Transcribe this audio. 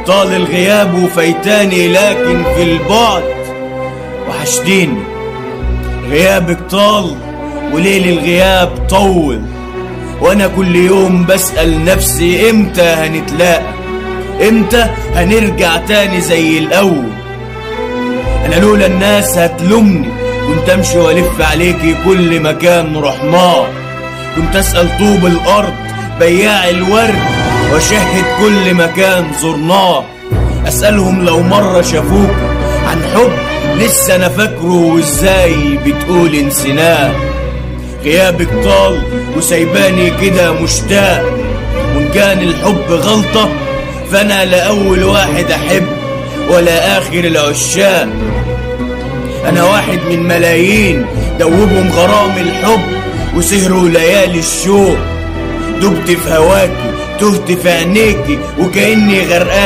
طال الغياب وفايتاني لكن في البعد وحشتيني. غيابك طال وليل الغياب طول، وانا كل يوم بسأل نفسي امتى هنتلاقى، امتى هنرجع تاني زي الاول. انا لولا الناس هتلومني كنت امشي والف عليكي كل مكان رحناه، كنت اسأل طوب الارض بياع الورد واشهد كل مكان زرناه، اسألهم لو مرة شافوك عن حب لسه انا فاكره وازاي بتقول انسناه. غيابك طال وسايباني كده مشتاق، وان كان الحب غلطة فانا لا اول واحد احب ولا اخر العشاق. انا واحد من ملايين دوبهم غرام الحب وسهروا ليالي الشوق، دبت في هواكي تهت في عينيكي وكأني غرقان.